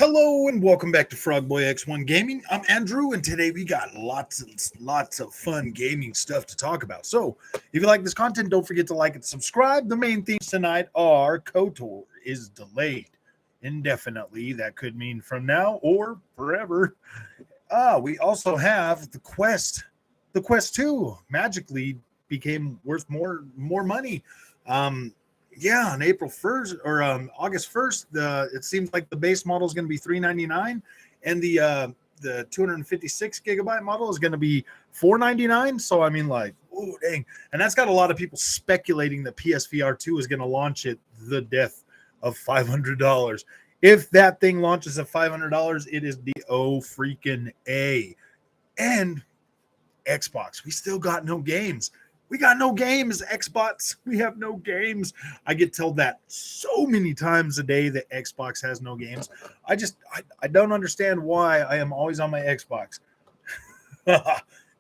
Hello and welcome back to Frogboy X1 Gaming. I'm Andrew, and today we got lots of fun gaming stuff to talk about. So, if you like this content, don't forget to like and subscribe. The main themes tonight are KOTOR is delayed indefinitely. That could mean from now or forever. We also have the Quest. The Quest 2 magically became worth more money. On April 1st or August 1st, it seems like the base model is going to be $399, and the 256 gigabyte model is going to be $499. So I mean, like, oh dang, and that's got a lot of people speculating that PSVR 2 is going to launch at the death of $500. If that thing launches at $500, it is the freaking A. And Xbox, we still got no games. We got no games, Xbox. We have no games. I get told that so many times a day that Xbox has no games. I don't understand why I am always on my Xbox.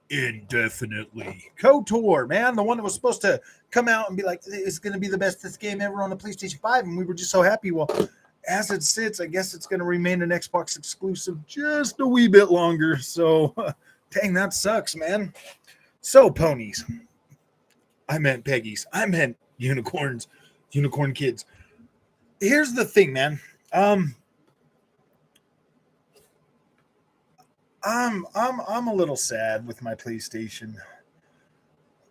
Indefinitely. KOTOR, man, the one that was supposed to come out and be like, it's going to be the bestest game ever on the PlayStation 5, and we were just so happy. Well, as it sits, I guess it's going to remain an Xbox exclusive just a wee bit longer. So, dang, that sucks, man. So, ponies. I meant Peggies. I meant unicorns, unicorn kids. Here's the thing, man. I'm a little sad with my PlayStation.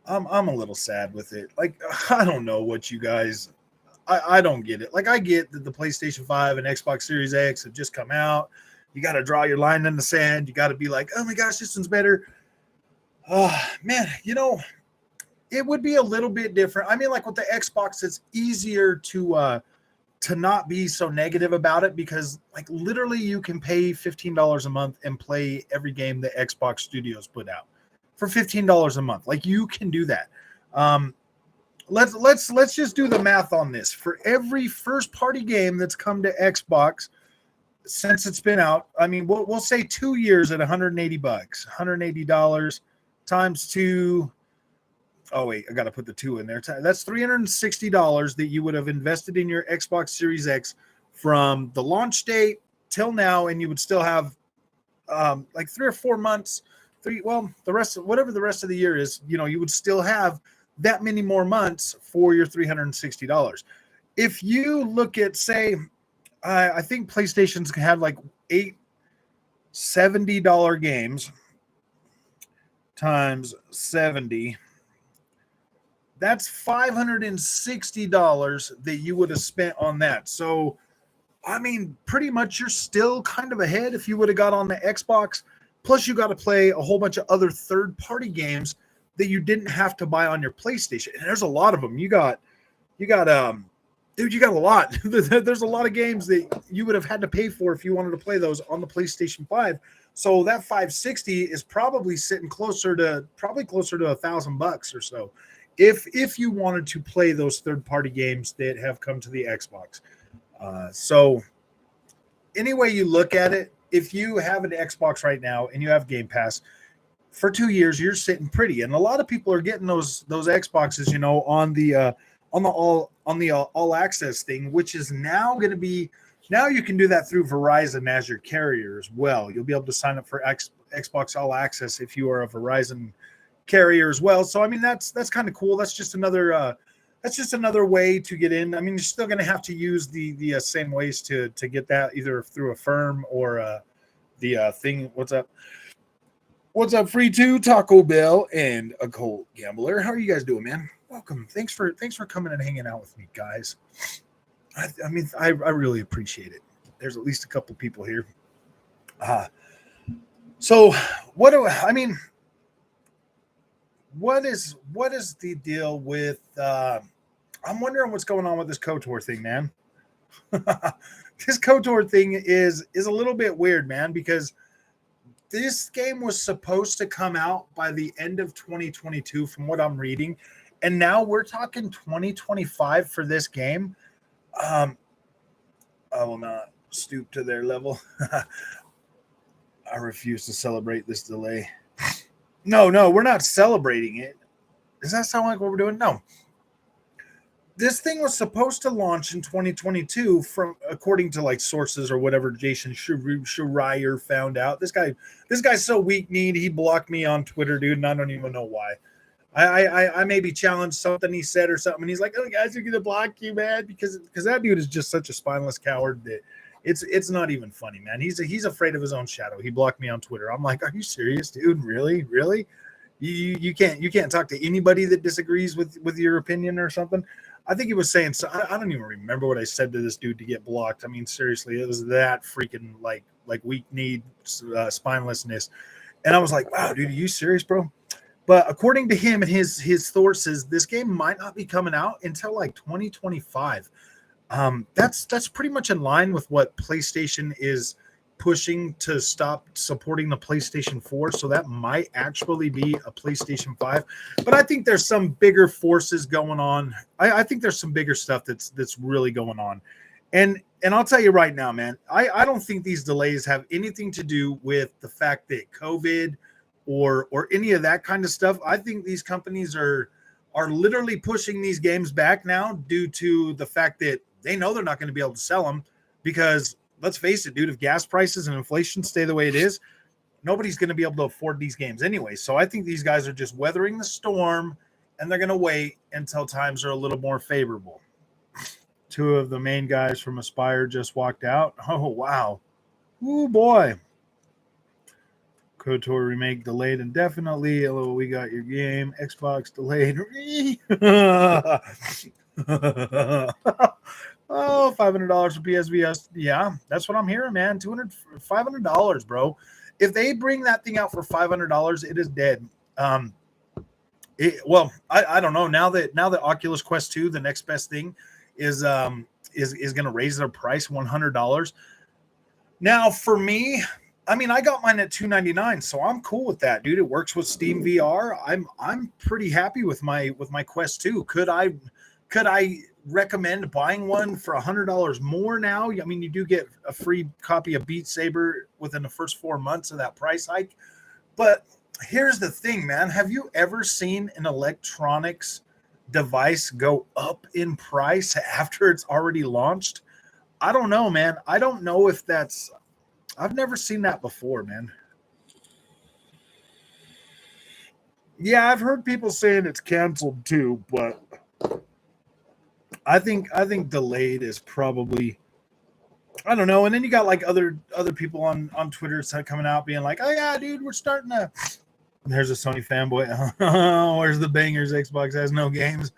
I'm a little sad with it. Like, I don't know what you guys. I don't get it. Like, I get that the PlayStation 5 and Xbox Series X have just come out. You got to draw your line in the sand. You got to be like, oh my gosh, this one's better. Man, it would be a little bit different. I mean, like with the Xbox, it's easier to not be so negative about it because, like, literally you can pay $15 a month and play every game that Xbox Studios put out for $15 a month. Like, you can do that. Let's just do the math on this. For every first party game that's come to Xbox since it's been out, I mean, we'll say 2 years at $180, $180 times 2. Oh, wait, I got to put the 2 in there. That's $360 that you would have invested in your Xbox Series X from the launch date till now, and you would still have like 3 or 4 months, the rest of whatever the rest of the year is, you would still have that many more months for your $360. If you look at, say, I think PlayStation's had like 8 $70 games times 70. That's $560 that you would have spent on that. So, I mean, pretty much you're still kind of ahead if you would have got on the Xbox. Plus, you got to play a whole bunch of other third-party games that you didn't have to buy on your PlayStation. And there's a lot of them. Dude, you got a lot. There's a lot of games that you would have had to pay for if you wanted to play those on the PlayStation 5. So that $560 is probably sitting closer to $1,000 or so. If you wanted to play those third-party games that have come to the Xbox. So any way you look at it, if you have an Xbox right now and you have Game Pass, for 2 years, you're sitting pretty. And a lot of people are getting those Xboxes, on the all access thing, which is now going to be, now you can do that through Verizon as your carrier as well. You'll be able to sign up for Xbox All Access if you are a Verizon carrier as well. So I mean, that's kind of cool. That's just another way to get in. I mean, you're still going to have to use the same ways to get that, either through a firm or the thing. What's up free to Taco Bell and a Colt Gambler. How are you guys doing, man? Welcome. Thanks for coming and hanging out with me, guys. I mean, I really appreciate it. There's at least a couple people here. So what is the deal with I'm wondering what's going on with this KOTOR thing, man. This KOTOR thing is a little bit weird, man, because this game was supposed to come out by the end of 2022 from what I'm reading, and now we're talking 2025 for this game. I will not stoop to their level. I refuse to celebrate this delay. No, we're not celebrating it. Does that sound like what we're doing? No. this thing was supposed to launch in 2022 from according to like sources or whatever Jason Schreier found out. This guy's so weak-kneed, he blocked me on Twitter, dude, and I don't even know why. I maybe challenged something he said or something, and he's like, "Oh, guys are gonna block you, man," because that dude is just such a spineless coward that it's not even funny, man. He's afraid of his own shadow. He blocked me on Twitter. I'm like, "Are you serious, dude? Really, really? You can't talk to anybody that disagrees with your opinion or something." I think he was saying so. I don't even remember what I said to this dude to get blocked. I mean, seriously, it was that freaking like weak kneed spinelessness, and I was like, "Wow, dude, are you serious, bro?" But according to him and his sources, this game might not be coming out until like 2025. That's pretty much in line with what PlayStation is pushing to stop supporting the PlayStation 4. So that might actually be a PlayStation 5. But I think there's some bigger forces going on. I think there's some bigger stuff that's really going on. And I'll tell you right now, man, I don't think these delays have anything to do with the fact that COVID or any of that kind of stuff. I think these companies are literally pushing these games back now due to the fact that they know they're not going to be able to sell them because let's face it, dude, if gas prices and inflation stay the way it is, nobody's going to be able to afford these games anyway. So I think these guys are just weathering the storm and they're going to wait until times are a little more favorable. Two of the main guys from Aspire just walked out. Oh, wow. Oh, boy. KOTOR remake delayed indefinitely. Hello, we got your game. Xbox delayed. Oh, $500 for PSVS. Yeah, that's what I'm hearing, man. $500, bro. If they bring that thing out for $500, it is dead. I don't know. Now that Oculus Quest 2, the next best thing, is going to raise their price $100. Now, for me, I mean, I got mine at $299, so I'm cool with that, dude. It works with Steam VR. I'm pretty happy with my Quest 2. Could I recommend buying one for $100 more now? I mean, you do get a free copy of Beat Saber within the first 4 months of that price hike. But here's the thing, man. Have you ever seen an electronics device go up in price after it's already launched? I don't know, man. I don't know if that's... I've never seen that before, man. Yeah, I've heard people saying it's canceled too, but I think delayed is probably, I don't know. And then you got like other people on Twitter coming out being like, "Oh yeah, dude, we're starting to." There's a Sony fanboy. Oh, where's the bangers? Xbox has no games.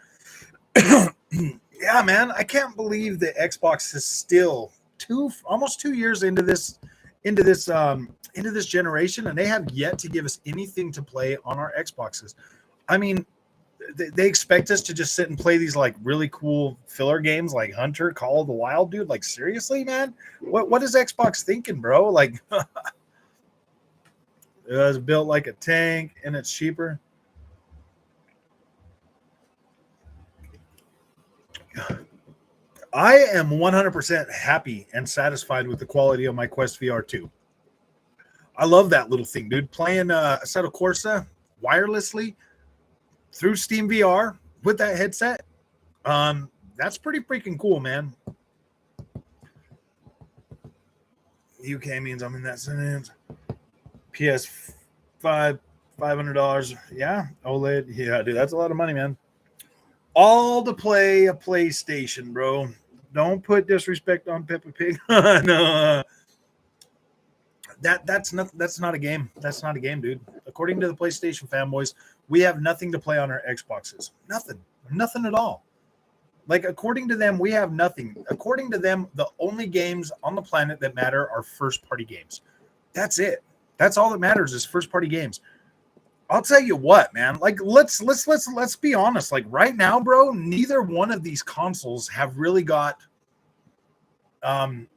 Yeah, man, I can't believe that Xbox is still almost 2 years into this generation, and they have yet to give us anything to play on our Xboxes. I mean, they expect us to just sit and play these like really cool filler games like Hunter, Call of the Wild, dude. Like, seriously, man, what is Xbox thinking, bro? Like, it's built like a tank and it's cheaper. I am 100% happy and satisfied with the quality of my Quest VR 2. I love that little thing, dude. Playing Assetto Corsa wirelessly through Steam VR with that headset. That's pretty freaking cool, man. UK means I'm in that sentence. PS5, $500. Yeah, OLED. Yeah, dude, that's a lot of money, man. All to play a PlayStation, bro. Don't put disrespect on Peppa Pig. No, that's not a game. That's not a game, dude. According to the PlayStation fanboys, we have nothing to play on our Xboxes. Nothing at all. Like, according to them, we have nothing. According to them, the only games on the planet that matter are first-party games. That's it. That's all that matters is first-party games. I'll tell you what, man. Like, let's be honest. Like, right now, bro, neither one of these consoles have really got. I mean,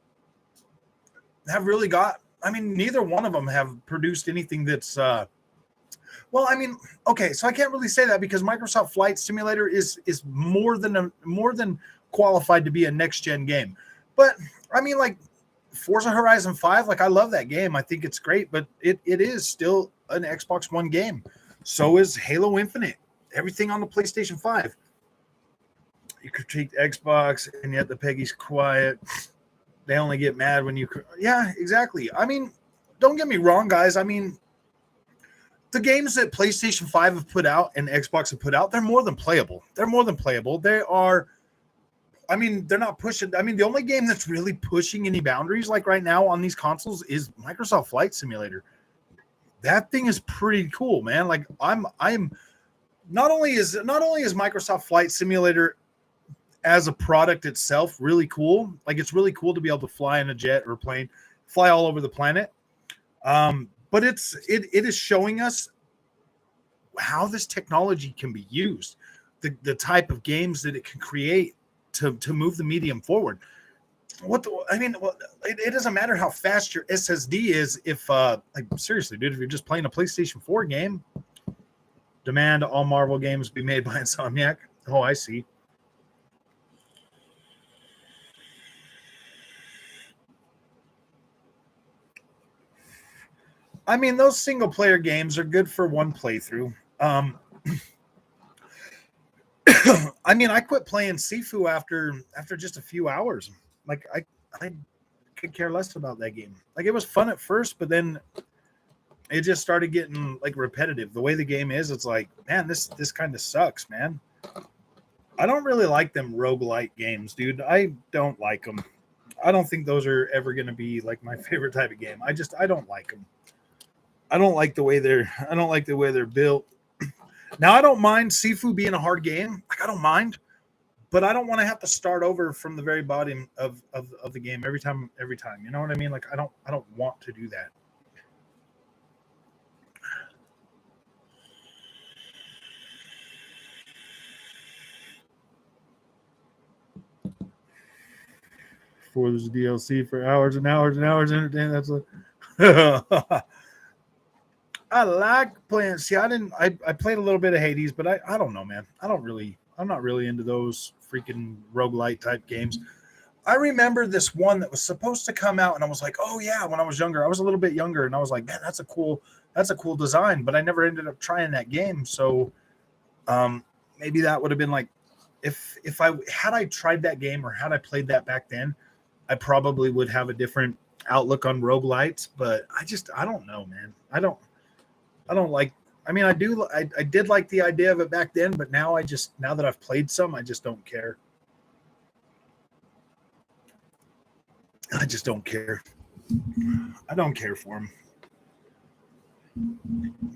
neither one of them have produced anything that's. Well, I mean, okay, so I can't really say that because Microsoft Flight Simulator is more than qualified to be a next gen game. But I mean, like Forza Horizon 5, like I love that game. I think it's great, but it is still an Xbox One game. So is Halo Infinite. Everything on the PlayStation 5. you critique Xbox, and yet the Peggy's quiet. They only get mad when you. Yeah, exactly. I mean, don't get me wrong, guys. I mean, the games that PlayStation 5 have put out and Xbox have put out, they're more than playable. They're more than playable. They are. I mean, they're not pushing. I mean, the only game that's really pushing any boundaries, like right now on these consoles, is Microsoft Flight Simulator. That thing is pretty cool, man. Like I'm not only is Microsoft Flight Simulator as a product itself really cool. Like it's really cool to be able to fly in a jet or a plane, fly all over the planet. But it is showing us how this technology can be used, the type of games that it can create to move the medium forward. It doesn't matter how fast your SSD is if like seriously, dude, if you're just playing a PlayStation 4 game, demand all Marvel games be made by Insomniac. Oh, I see. I mean, those single player games are good for one playthrough. I mean, I quit playing Sifu after just a few hours. Like I could care less about that game. Like it was fun at first, but then it just started getting like repetitive. The way the game is, it's like, man, this kind of sucks, man. I don't really like them roguelite games, dude. I don't like them. I don't think those are ever going to be like my favorite type of game. I don't like them. I don't like the way they're built. Now I don't mind Sifu being a hard game. Like I don't mind, but I don't want to have to start over from the very bottom of the game every time. You know what I mean? Like I don't want to do that. For this DLC for hours and hours and hours entertaining. That's like I like playing. See, I played a little bit of Hades, but I don't know, man. I'm not really into those freaking roguelite type games. I remember this one that was supposed to come out, and I was like, oh yeah, when I was younger. I was a little bit younger, and I was like, man, that's a cool design, but I never ended up trying that game. So maybe that would have been like if I had I tried that game or had I played that back then, I probably would have a different outlook on roguelites, but I don't know, man. I don't like. I mean, I did like the idea of it back then, but now that I've played some, I just don't care. I just don't care. I don't care for them.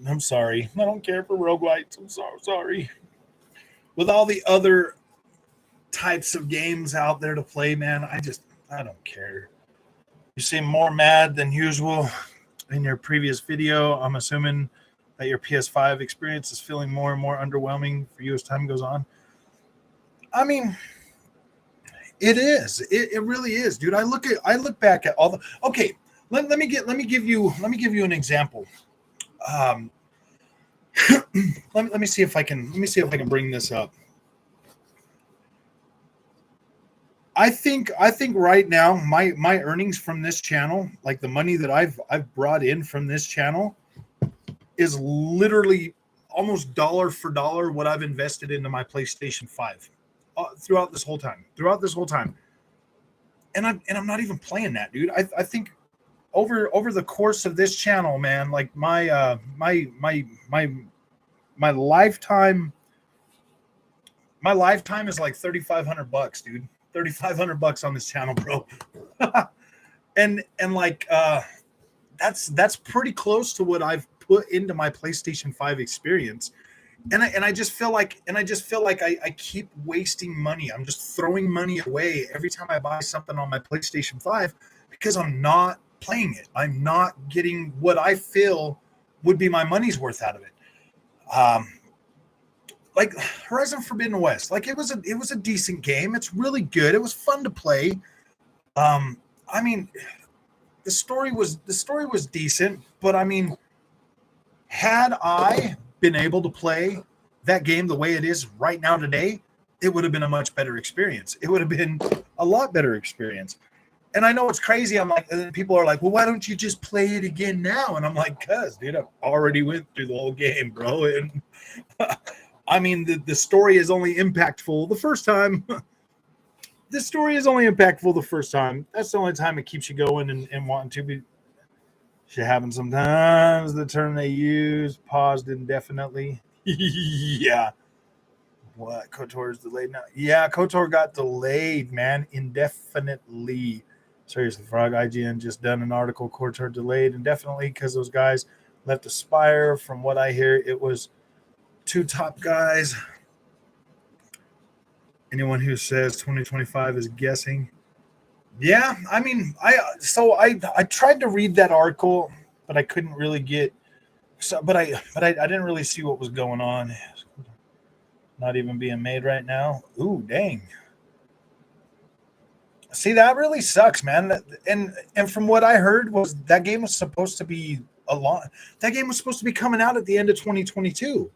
I'm sorry. I don't care for roguelites. I'm sorry. With all the other types of games out there to play, man, I don't care. You seem more mad than usual in your previous video. I'm assuming that your PS5 experience is feeling more and more underwhelming for you as time goes on. I mean, it is. It really is, dude. I look back at all the. Okay, let me give you an example. Let me see if I can bring this up. I think right now my earnings from this channel, like the money that I've brought in from this channel, is literally almost dollar for dollar what I've invested into my PlayStation 5 throughout this whole time. And I'm not even playing that, dude. I think over the course of this channel, man, like my lifetime is like $3,500, dude. $3,500 on this channel, bro. and like that's pretty close to what I've put into my PlayStation 5 experience. And I just feel like I keep wasting money. I'm just throwing money away every time I buy something on my PlayStation 5 because I'm not playing it. I'm not getting what I feel would be my money's worth out of it. Like Horizon Forbidden West, like it was a decent game. It's really good. It was fun to play. I mean, the story was decent, but I mean, had I been able to play that game the way it is right now today, it would have been a much better experience. It would have been a lot better experience. And I know it's crazy. I'm like, people are like, well, why don't you just play it again now? And I'm like, cuz, dude, I've already went through the whole game, bro. And I mean, the story is only impactful the first time. This story is only impactful the first time. That's the only time it keeps you going and wanting to be. Shit happens sometimes. The term they use, paused indefinitely. Yeah. What? KOTOR is delayed now? Yeah, KOTOR got delayed, man, indefinitely. Seriously, Frog IGN just done an article. KOTOR delayed indefinitely because those guys left Aspire. From what I hear, it was two top guys. Anyone who says 2025 is guessing. Yeah, I mean, I tried to read that article, but I couldn't really get. So, I didn't really see what was going on. Not even being made right now. Ooh, dang. See, that really sucks, man. And from what I heard was that game was supposed to be a lot. That game was supposed to be coming out at the end of 2022.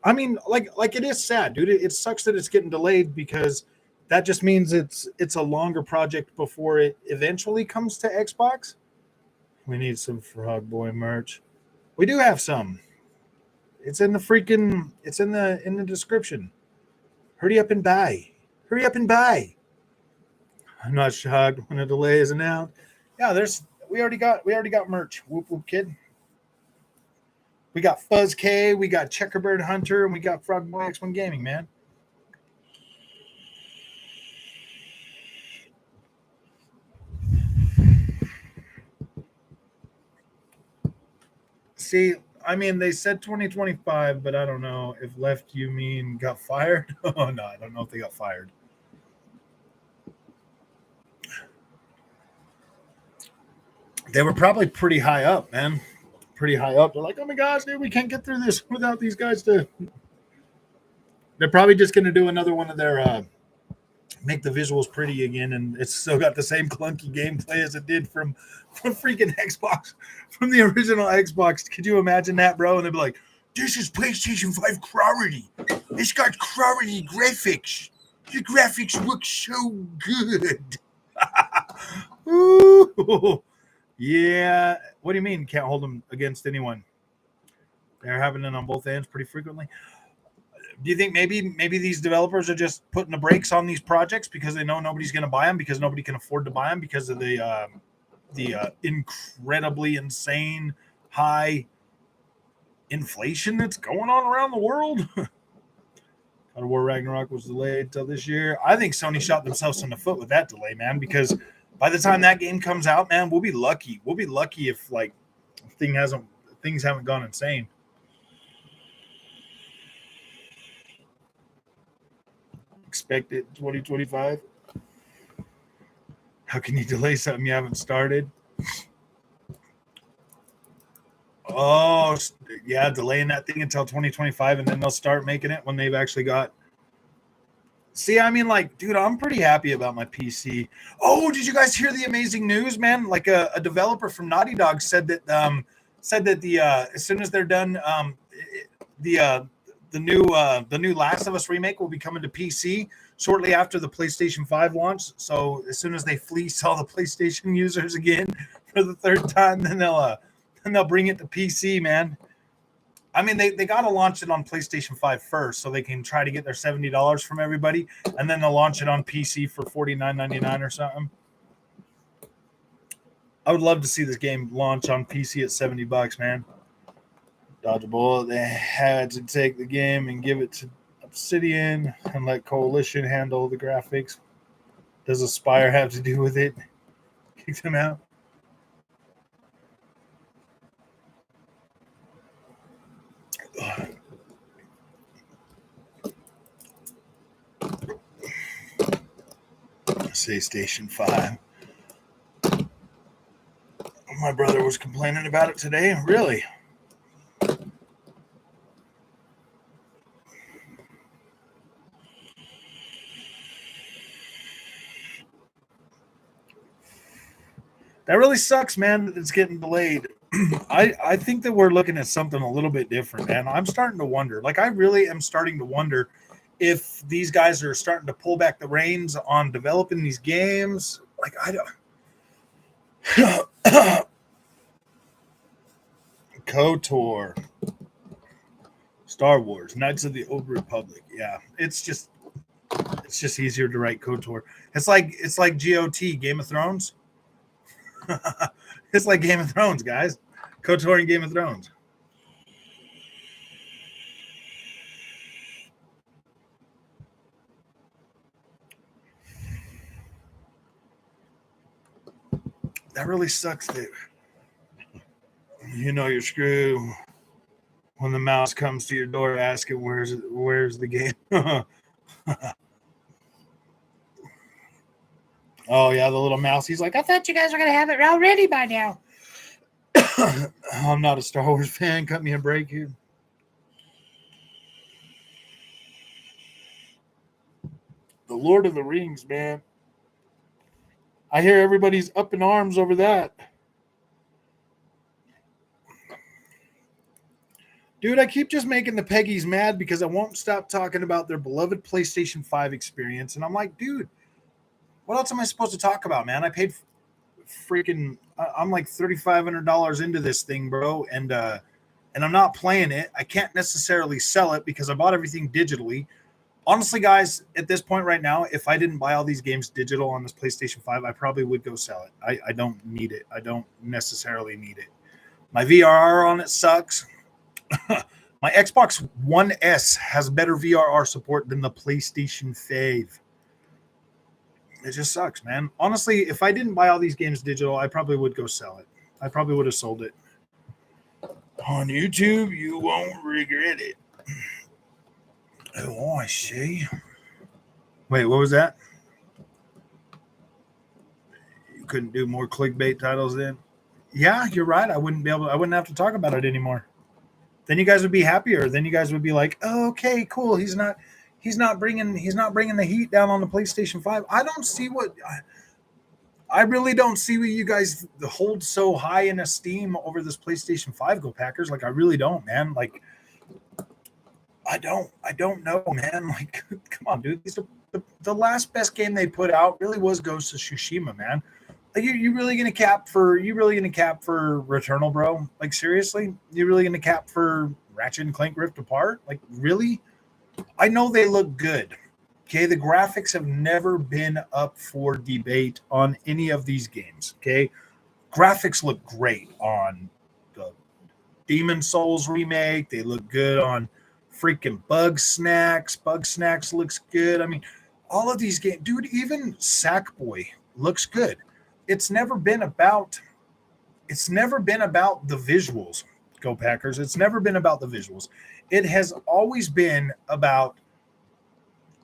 I mean, like it is sad, dude. It sucks that it's getting delayed because that just means it's a longer project before it eventually comes to Xbox. We need some Frog Boy merch. We do have some. It's in the description. Hurry up and buy. Hurry up and buy. I'm not shocked when a delay is announced. Yeah, we already got merch. Whoop whoop kid. We got Fuzz K, we got Checkerbird Hunter, and we got Frog Boy X1 Gaming, man. See, I mean, they said 2025, but I don't know if left you mean got fired. Oh no, I don't know if they got fired. They were probably pretty high up, man. Pretty high up. They're like, oh my gosh, dude, we can't get through this without these guys to. They're probably just going to do another one of their make the visuals pretty again, and it's still got the same clunky gameplay as it did from freaking Xbox, from the original Xbox. Could you imagine that, bro? And they'd be like, this is PlayStation 5 quality. It's got quality graphics. The graphics look so good. Ooh. Yeah. What do you mean can't hold them against anyone? They're having it on both ends pretty frequently. Do you think maybe these developers are just putting the brakes on these projects because they know nobody's going to buy them because nobody can afford to buy them because of the incredibly insane high inflation that's going on around the world? God of War Ragnarok was delayed till this year. I think Sony shot themselves in the foot with that delay, man, because by the time that game comes out, man, we'll be lucky. We'll be lucky if things haven't gone insane. Expected 2025. How can you delay something you haven't started? Oh, yeah, delaying that thing until 2025, and then they'll start making it when they've actually got. See, I mean, like, dude, I'm pretty happy about my PC. Oh, did you guys hear the amazing news, man? Like a developer from Naughty Dog said that the as soon as they're done, the new Last of Us remake will be coming to PC shortly after the PlayStation 5 launch. So as soon as they fleece all the PlayStation users again for the third time, then they'll bring it to PC, man. I mean, they got to launch it on PlayStation 5 first so they can try to get their $70 from everybody, and then they'll launch it on PC for $49.99 or something. I would love to see this game launch on PC at $70, man. Dodge a bullet. They had to take the game and give it to Obsidian and let Coalition handle the graphics. Does Aspire have to do with it? Kicked them out. Say Station 5. My brother was complaining about it today. Really? That really sucks, man, that it's getting delayed. I think that we're looking at something a little bit different, man. I'm starting to wonder. Like, I really am starting to wonder if these guys are starting to pull back the reins on developing these games. Like, I don't. KOTOR. Star Wars, Knights of the Old Republic. Yeah, it's just easier to write KOTOR. It's like GOT, Game of Thrones. It's like Game of Thrones, guys. KOTOR and Game of Thrones. That really sucks, dude. You know you're screwed when the mouse comes to your door asking where's the game. Oh yeah, the little mouse. He's like, I thought you guys were gonna have it already by now. I'm not a Star Wars fan. Cut me a break here. The Lord of the Rings, man. I hear everybody's up in arms over that. Dude, I keep just making the Peggies mad because I won't stop talking about their beloved PlayStation 5 experience. And I'm like, dude, what else am I supposed to talk about, man? I paid I'm like $3,500 into this thing, bro. And I'm not playing it. I can't necessarily sell it because I bought everything digitally. Honestly, guys, at this point right now, if I didn't buy all these games digital on this PlayStation 5, I probably would go sell it. I don't need it. I don't necessarily need it. My VRR on it sucks. My Xbox One S has better VRR support than the PlayStation 5. It just sucks, man. Honestly, if I didn't buy all these games digital, I probably would go sell it. I probably would have sold it. On YouTube, you won't regret it. Oh, I see. Wait, what was that? You couldn't do more clickbait titles then? Yeah, you're right. I wouldn't have to talk about it anymore. Then you guys would be happier. Then you guys would be like, oh, okay, cool. He's not bringing the heat down on the PlayStation 5. I really don't see what you guys hold so high in esteem over this PlayStation 5, Go Packers. Like, I really don't, man. Like, I don't know, man. Like, come on, dude. The last best game they put out really was Ghost of Tsushima, man. Like, you really gonna cap for Returnal, bro? Like, seriously? You really gonna cap for Ratchet and Clank Rift Apart? Like, really? I know they look good. Okay, the graphics have never been up for debate on any of these games. Okay, graphics look great on the Demon Souls remake. They look good on freaking Bug Snacks. Bug Snacks looks good. I mean, all of these games, dude. Even Sackboy looks good. It's never been about the visuals, Go Packers. It's never been about the visuals. It has always been about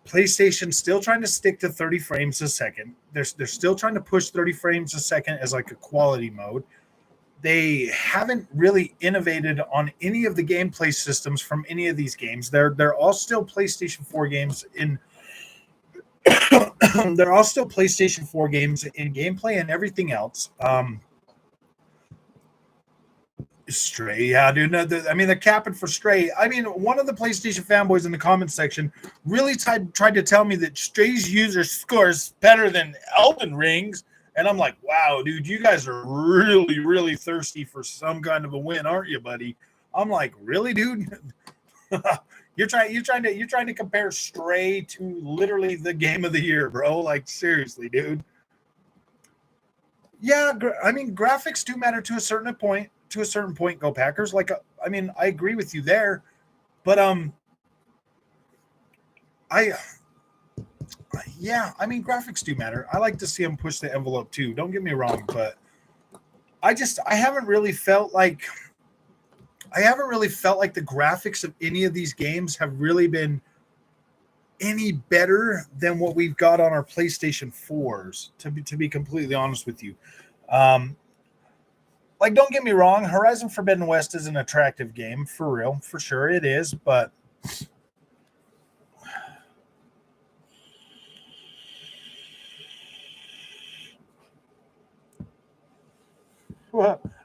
PlayStation still trying to stick to 30 frames a second. They're still trying to push 30 frames a second as like a quality mode. They haven't really innovated on any of the gameplay systems from any of these games. They're all still PlayStation 4 games in they're all still PlayStation 4 games in gameplay and everything else. Stray, yeah, dude. No, they're capping for Stray. I mean, one of the PlayStation fanboys in the comments section really tried to tell me that Stray's user score is better than Elden Ring's, and I'm like, wow, dude, you guys are really, really thirsty for some kind of a win, aren't you, buddy? I'm like, really, dude? You're trying to compare Stray to literally the game of the year, bro? Like, seriously, dude. Yeah, I mean, graphics do matter to a certain point. Go Packers. Like, I mean, I agree with you there, but yeah, I mean, graphics do matter. I like to see them push the envelope too. Don't get me wrong, but I haven't really felt like the graphics of any of these games have really been any better than what we've got on our PlayStation 4s, to be completely honest with you. Like, don't get me wrong, Horizon Forbidden West is an attractive game, for real, for sure it is, but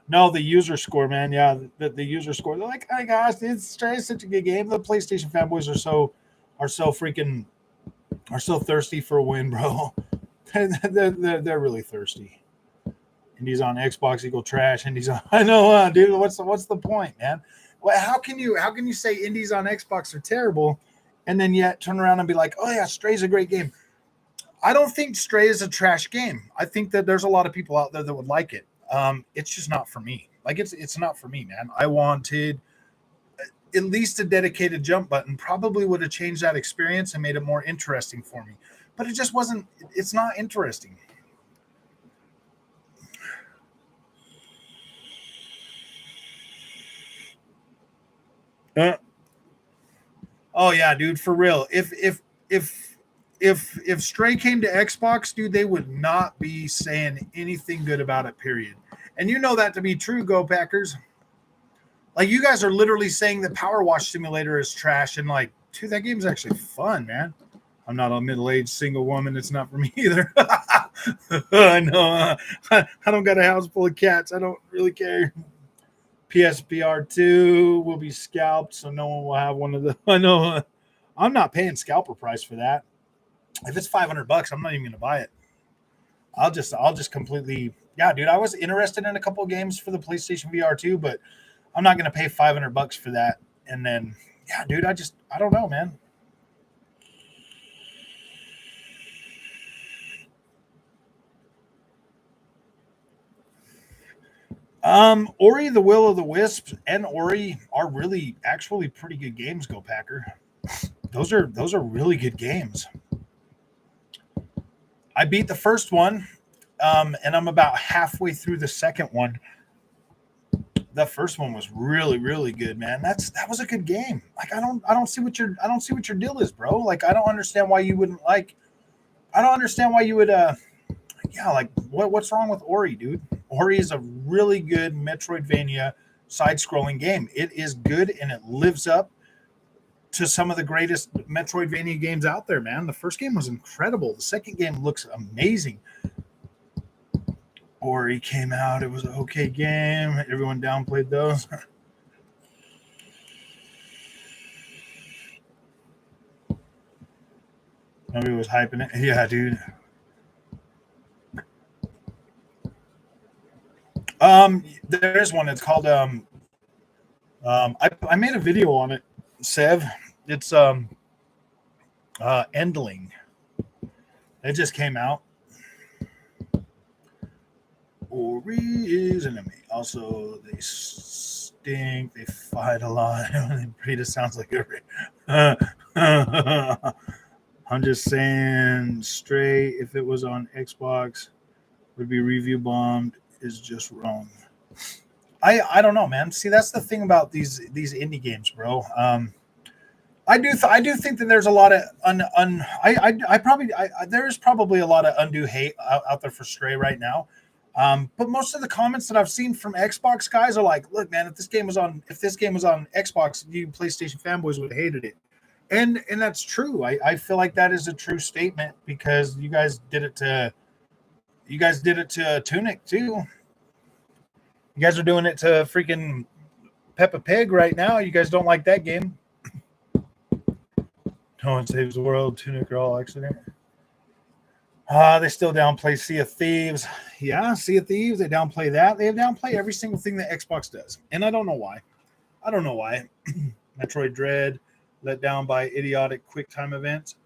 no, the user score, man. Yeah, the user score. They're like, oh gosh, it's such a good game. The PlayStation fanboys are so thirsty for a win, bro. They're really thirsty. And he's on Xbox equal trash, and he's on. I know, dude. What's the point, man? Well, how can you say indies on Xbox are terrible, and then yet turn around and be like, oh yeah, Stray's a great game? I don't think Stray is a trash game. I think that there's a lot of people out there that would like it. It's just not for me. Like it's not for me, man. I wanted at least a dedicated jump button. Probably would have changed that experience and made it more interesting for me. But it just wasn't. It's not interesting. Uh, oh yeah, dude, for real. If Stray came to Xbox, dude, they would not be saying anything good about it. Period. And you know that to be true, Go Packers. Like you guys are literally saying that Power Wash Simulator is trash, and like, dude, that game's actually fun, man. I'm not a middle-aged single woman. It's not for me either. I know. I don't got a house full of cats. I don't really care. PSVR 2 will be scalped, so no one will have one of the. I know. I'm not paying scalper price for that. If it's $500, I'm not even going to buy it. I'll just completely. Yeah, dude. I was interested in a couple of games for the PlayStation VR 2, but I'm not going to pay $500 for that. And then, yeah, dude. I don't know, man. Ori the Will of the Wisps and Ori are really actually pretty good games, Go Packer. Those are really good games. I beat the first one, and I'm about halfway through the second one. The first one was really, really good, man. That was a good game. Like I don't see what your deal is, bro. Like I don't understand why you wouldn't like. I don't understand why you would. Yeah, like what's wrong with Ori, dude? Ori is a really good Metroidvania side-scrolling game. It is good and it lives up to some of the greatest Metroidvania games out there, man. The first game was incredible. The second game looks amazing. Ori came out. It was an okay game. Everyone downplayed those. Nobody was hyping it. Yeah, dude. There's one. It's called I made a video on it, Sev. It's Endling. It just came out. Ori is an enemy. Also, they stink. They fight a lot. Rita sounds like a. I'm just saying, Stray, if it was on Xbox, would be review bombed. Is just wrong. I don't know, man. See, that's the thing about these indie games, bro. I do think that there's a lot of there is probably a lot of undue hate out there for Stray right now. But most of the comments that I've seen from Xbox guys are like, "Look, man, if this game was on Xbox, you PlayStation fanboys would have hated it," and that's true. I feel like that is a true statement because you guys did it to Tunic too. You guys are doing it to freaking Peppa Pig right now. You guys don't like that game. No one saves the world. Tunic are all accident. They still downplay Sea of Thieves. Yeah, Sea of Thieves. They downplay that. They downplay every single thing that Xbox does, and I don't know why. Metroid Dread let down by idiotic QuickTime events.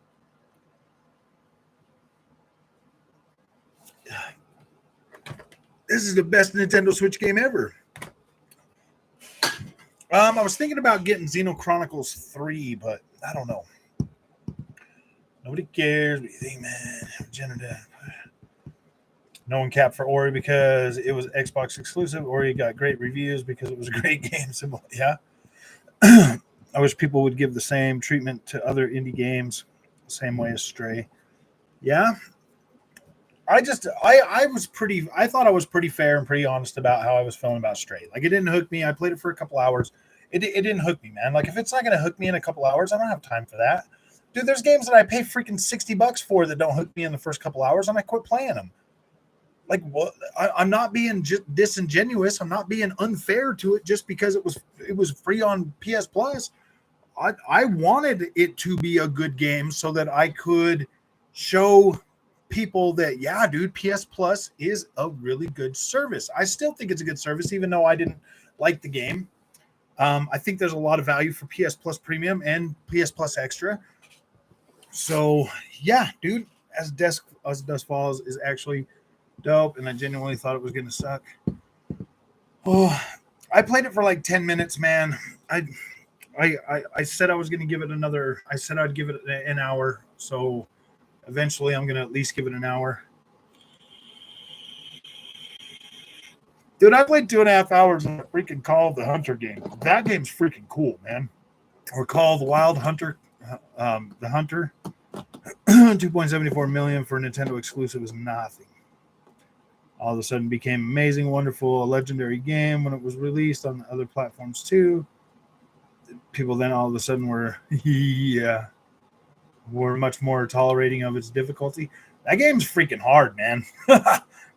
This is the best Nintendo Switch game ever. I was thinking about getting Xeno Chronicles 3, but I don't know. Nobody cares. What do you think, man? Generative. No one capped for Ori because it was Xbox exclusive. Ori got great reviews because it was a great game. Yeah. I wish people would give the same treatment to other indie games, the same way as Stray. Yeah. I thought I was pretty fair and pretty honest about how I was feeling about Stray. Like it didn't hook me. I played it for a couple hours. It didn't hook me, man. Like if it's not going to hook me in a couple hours, I don't have time for that. Dude, there's games that I pay freaking $60 for that don't hook me in the first couple hours and I quit playing them. Like what? I'm not being disingenuous. I'm not being unfair to it just because it was free on PS Plus. I wanted it to be a good game so that I could show people that, yeah, dude, PS Plus is a really good service. I still think it's a good service, even though I didn't like the game. I think there's a lot of value for PS Plus Premium and PS Plus Extra. So yeah, dude, as Dusk Falls is actually dope, and I genuinely thought it was gonna suck. Oh, I played it for like 10 minutes, man. I said I was gonna give it another. I said I'd give it an hour. So eventually, I'm gonna at least give it an hour. Dude, I played 2.5 hours in a freaking Call of the Hunter game. That game's freaking cool, man. Or Call of the Wild Hunter, the Hunter. 2.74 million for a Nintendo exclusive is nothing. All of a sudden became amazing, wonderful, a legendary game when it was released on other platforms too. People then all of a sudden were were much more tolerating of its difficulty. That game's freaking hard, man.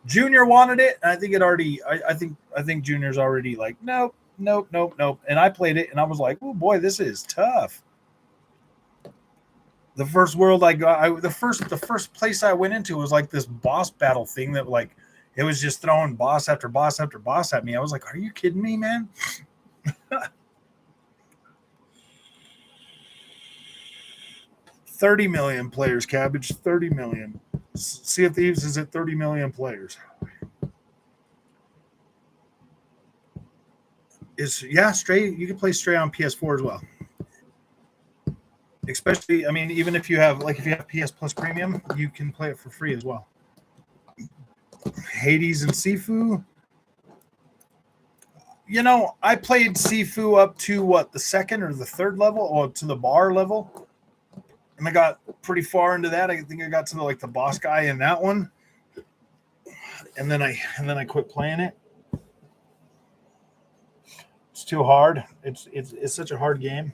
Junior wanted it, and I think it already. I think Junior's already like, nope, nope, nope, nope. And I played it, and I was like, oh boy, this is tough. The first world I got, the first place I went into was like this boss battle thing that like it was just throwing boss after boss after boss at me. I was like, are you kidding me, man? 30 million players, Cabbage. 30 million. Sea of Thieves is at 30 million players. Is Stray. You can play Stray on PS4 as well. Especially, I mean, even if you have PS Plus Premium, you can play it for free as well. Hades and Sifu. You know, I played Sifu up to what, the second or the third level, or to the bar level, and I got pretty far into that. I think I got to the boss guy in that one, and then I quit playing it. It's too hard. It's such a hard game.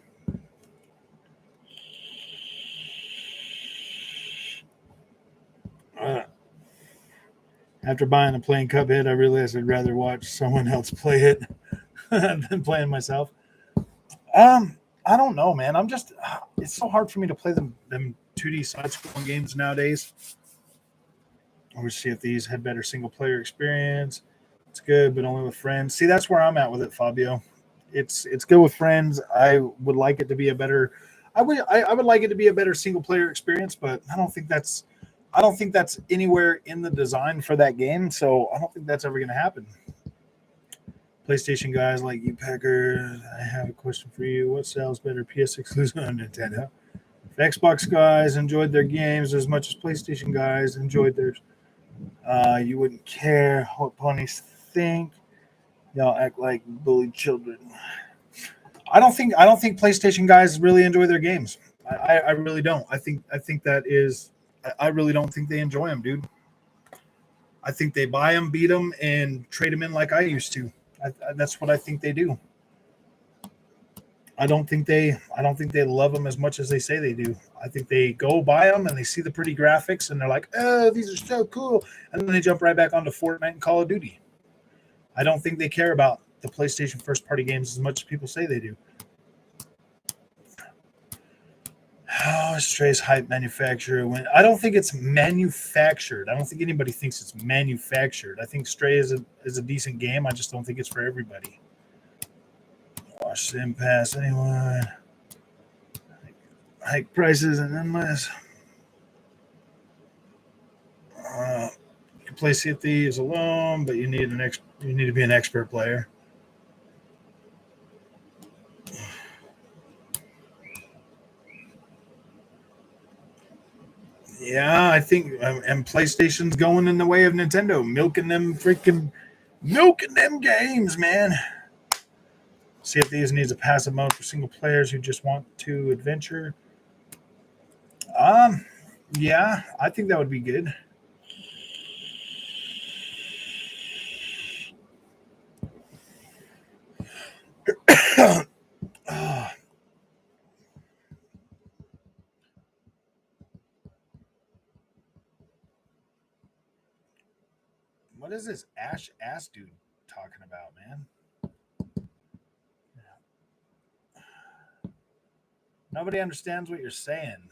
After buying and playing Cuphead, I realized I'd rather watch someone else play it than playing myself. I don't know, man. It's so hard for me to play them 2D side-scrolling games nowadays. Or see if these had better single-player experience. It's good, but only with friends. See, that's where I'm at with it, Fabio. It's good with friends. I would like it to be a better. I would like it to be a better single-player experience, but I don't think that's anywhere in the design for that game. So I don't think that's ever going to happen. PlayStation guys like you, Packer, I have a question for you. What sells better, PS exclusive on Nintendo? If Xbox guys enjoyed their games as much as PlayStation guys enjoyed theirs, you wouldn't care what ponies think. Y'all act like bullied children. I don't think PlayStation guys really enjoy their games. I really don't. I think that is. I really don't think they enjoy them, dude. I think they buy them, beat them, and trade them in like I used to. That's what I think they do. I don't think they love them as much as they say they do. I think they go buy them and they see the pretty graphics and they're like, "Oh, these are so cool," and then they jump right back onto Fortnite and Call of Duty. I don't think they care about the PlayStation first-party games as much as people say they do. Oh, Stray's hype manufacturer. I don't think it's manufactured. I don't think anybody thinks it's manufactured. I think Stray is a decent game. I just don't think it's for everybody. Watch Sim Pass anyone. Hike prices and endless. You can play Sea of Thieves alone, but you need to be an expert player. Yeah, I think, and PlayStation's going in the way of Nintendo, milking them games, man. See if these needs a passive mode for single players who just want to adventure. Yeah, I think that would be good. What is this ass dude talking about, man? Nobody understands what you're saying.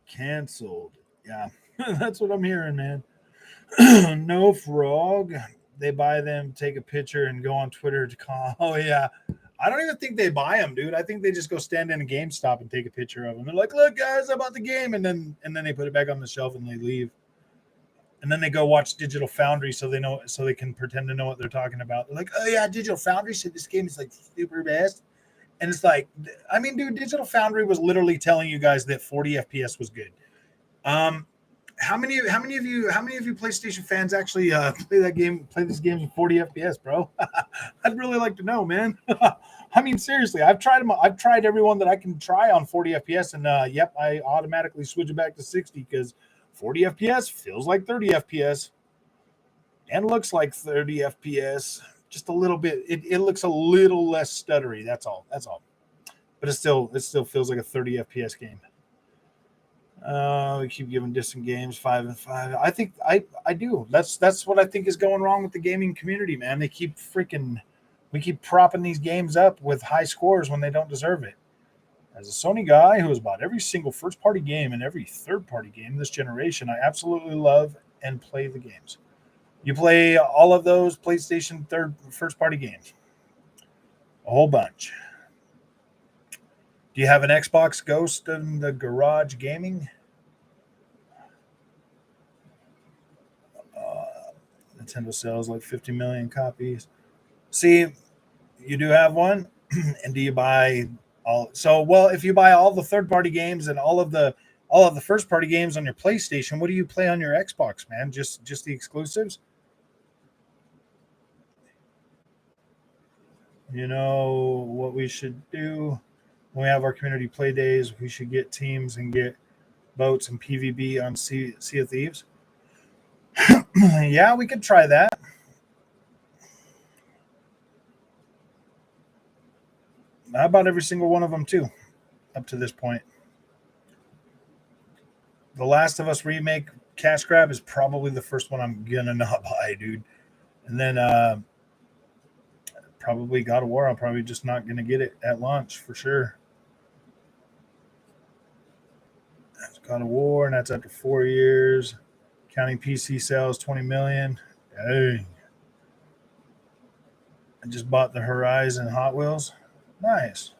Canceled. Yeah, that's what I'm hearing, man. No frog. They buy them, take a picture, and go on Twitter to call. Oh yeah, I don't even think they buy them, dude. I think they just go stand in a GameStop and take a picture of them. They're like, "Look, guys, I bought the game," and then they put it back on the shelf and they leave. And then they go watch Digital Foundry so they can pretend to know what they're talking about. They're like, "Oh yeah, Digital Foundry said this game is like super best," and it's like, I mean, dude, Digital Foundry was literally telling you guys that 40 FPS was good. Um, how many of you PlayStation fans actually play this game with 40 FPS, bro? I'd really like to know, man. I mean, seriously, I've tried them. I've tried everyone that I can try on 40 FPS, and yep, I automatically switch it back to 60 because 40 FPS feels like 30 FPS and looks like 30 FPS. Just a little bit. It looks a little less stuttery. That's all. That's all. But it still feels like a 30 FPS game. We keep giving distant games 5-5. I think I do. That's what I think is going wrong with the gaming community, man. We keep propping these games up with high scores when they don't deserve it. As a Sony guy who has bought every single first party game and every third party game this generation, I absolutely love and play the games. You play all of those PlayStation first party games, a whole bunch. Do you have an Xbox Ghost in the Garage Gaming? Nintendo sells like 50 million copies. See, you do have one, and do you buy all? So, well, if you buy all the third-party games and all of the first-party games on your PlayStation, what do you play on your Xbox, man? Just the exclusives? You know what we should do when we have our community play days? We should get teams and get boats and PvP on Sea of Thieves. Yeah, we could try that. I bought every single one of them too, up to this point. The Last of Us remake cash grab is probably the first one I'm gonna not buy, dude. And then probably God of War. I'm probably just not gonna get it at launch for sure. That's God of War, and that's after 4 years. Counting PC sales, 20 million. Dang. I just bought the Horizon Hot Wheels. Nice.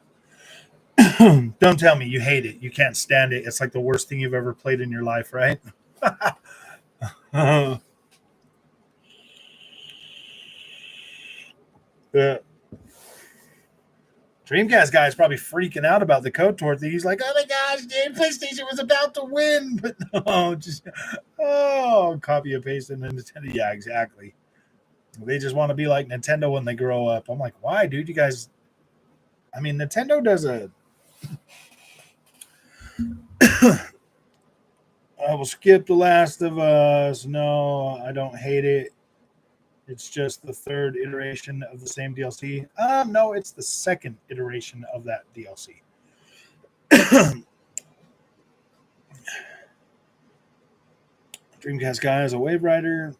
Don't tell me you hate it. You can't stand it. It's like the worst thing you've ever played in your life, right? Yeah. Dreamcast guy is probably freaking out about the KOTOR thing. He's like, "Oh my gosh, dude, PlayStation was about to win," but no, just copy and paste in Nintendo. Yeah, exactly. They just want to be like Nintendo when they grow up. I'm like, why, dude? You guys. I mean, Nintendo does a. I will skip The Last of Us. No, I don't hate it. It's just the third iteration of the same DLC. No, it's the second iteration of that DLC. Dreamcast guy is a Wave Rider.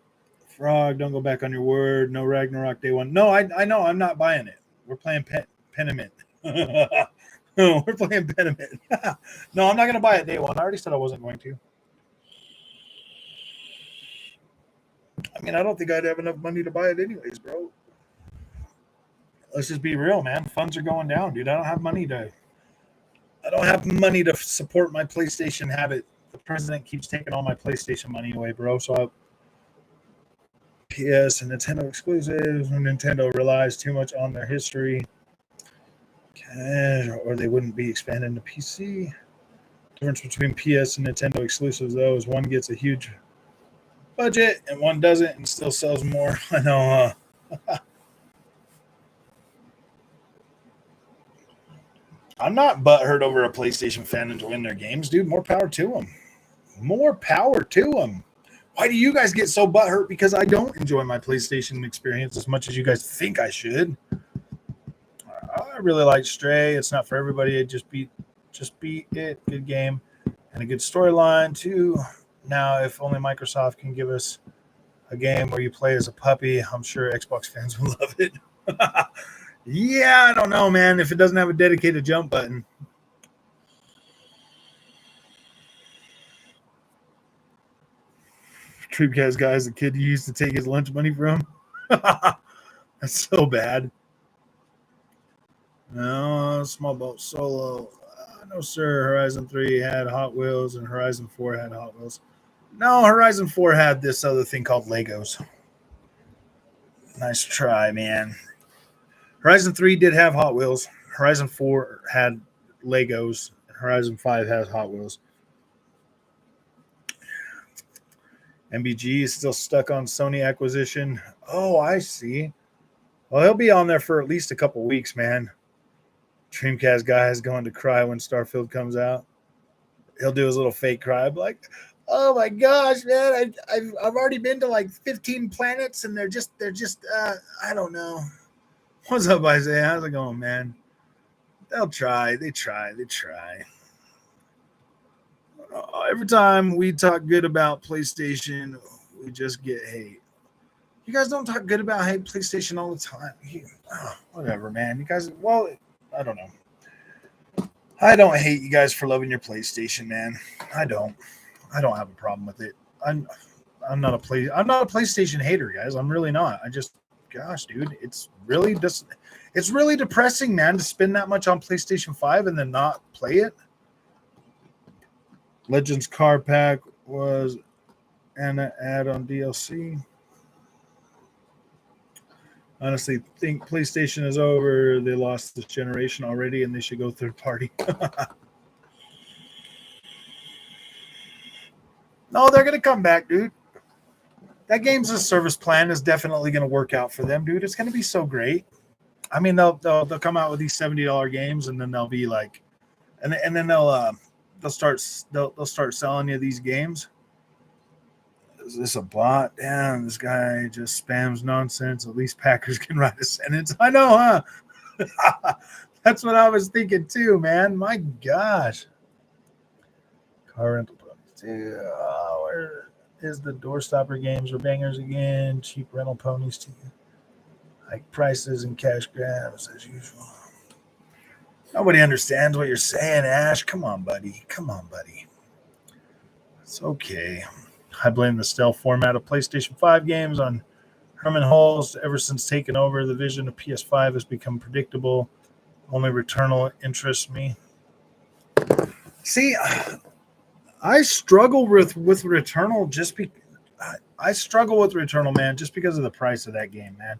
Frog, don't go back on your word. No Ragnarok day one. No, I know. I'm not buying it. We're playing Pentiment. No, we're playing Pentiment. No, I'm not going to buy it day one. I already said I wasn't going to. I mean, I don't think I'd have enough money to buy it anyways, bro. Let's just be real, man. Funds are going down, dude. I don't have money to support my PlayStation habit. The president keeps taking all my PlayStation money away, bro. So PS and Nintendo exclusives. Nintendo relies too much on their history, or they wouldn't be expanding to PC. Difference between PS and Nintendo exclusives, though, is one gets a huge budget and one doesn't and still sells more. I know. I'm not butthurt over a PlayStation fan enjoying their games, dude. More power to them. More power to them. Why do you guys get so butthurt because I don't enjoy my PlayStation experience as much as you guys think I should? I really like Stray. It's not for everybody. Just beat it. Good game and a good storyline too. Now, if only Microsoft can give us a game where you play as a puppy, I'm sure Xbox fans will love it. Yeah, I don't know, man. If it doesn't have a dedicated jump button. Dreamcast guy is the kid you used to take his lunch money from. That's so bad. No, small boat solo. No, sir. Horizon 3 had Hot Wheels and Horizon 4 had Hot Wheels. No, Horizon 4 had this other thing called Legos. Nice try, man. Horizon 3 did have Hot Wheels. Horizon 4 had Legos. Horizon 5 has Hot Wheels. MBG is still stuck on Sony acquisition. Oh, I see. Well, he'll be on there for at least a couple weeks, man. Dreamcast guy is going to cry when Starfield comes out. He'll do his little fake cry, like, "Oh my gosh, man! I've already been to like 15 planets, and they're just I don't know." What's up, Isaiah? How's it going, man? They'll try. They try. Every time we talk good about PlayStation, we just get hate. You guys don't talk good about PlayStation all the time. Whatever, man. You guys, well, I don't know. I don't hate you guys for loving your PlayStation, man. I don't have a problem with it. I'm not a PlayStation hater, guys. I'm really not. Gosh, dude, it's really depressing, man, to spend that much on PlayStation 5 and then not play it. Legends Car Pack was an ad on DLC. Honestly, think PlayStation is over. They lost this generation already, and they should go third party. No, they're gonna come back, dude. That game's a service plan is definitely gonna work out for them, dude. It's gonna be so great. I mean, they'll come out with these $70 games, and then they'll be like, and then they'll start selling you these games. Is this a bot? Damn, this guy just spams nonsense. At least Packers can write a sentence. I know, huh? That's what I was thinking too, man. My gosh. Car rental ponies. Where is the doorstopper games or bangers again? Cheap rental ponies too. Like prices and cash grabs as usual. Nobody understands what you're saying, Ash. Come on, buddy. It's okay. I blame the stealth format of PlayStation 5 games on Herman Hulse. Ever since taking over, the vision of PS5 has become predictable. Only Returnal interests me. See, I struggle with Returnal I struggle with Returnal, man, just because of the price of that game, man.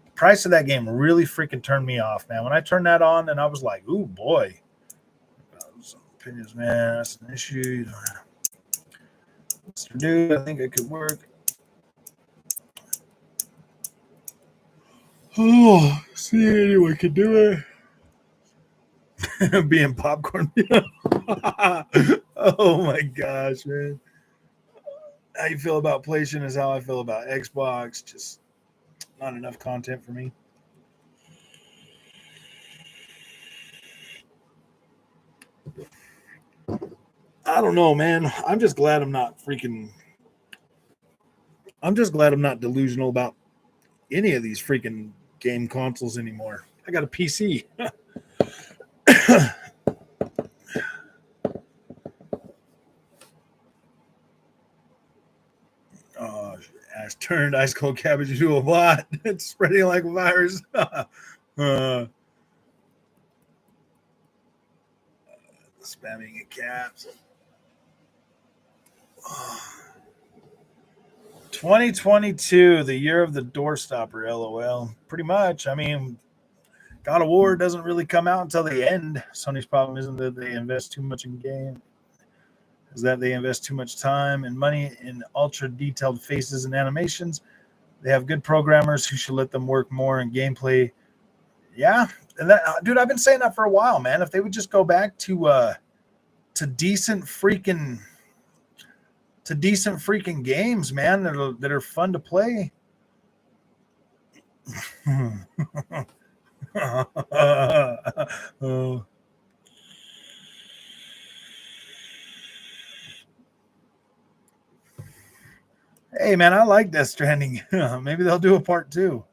The price of that game really freaking turned me off, man. When I turned that on, and I was like, "Ooh, boy." Some opinions, man. That's an issue. Mr. Dude, I think it could work. Oh, see, anyone could do it. Being popcorn. Oh my gosh, man. How you feel about PlayStation is how I feel about Xbox. Just not enough content for me. I don't know, man. I'm just glad I'm not delusional about any of these freaking game consoles anymore. I got a PC. Oh, Ash turned ice cold cabbage into a bot. It's spreading like a virus. Spamming in caps. 2022, the year of the doorstopper, LOL. Pretty much. I mean, God of War doesn't really come out until the end. Sony's problem isn't that they invest too much in game, is that they invest too much time and money in ultra detailed faces and animations. They have good programmers who should let them work more in gameplay. Yeah, and that, dude, I've been saying that for a while, man. If they would just go back to decent freaking games, man, that are fun to play. Oh. Hey, man, I like Death Stranding. Maybe they'll do a part 2.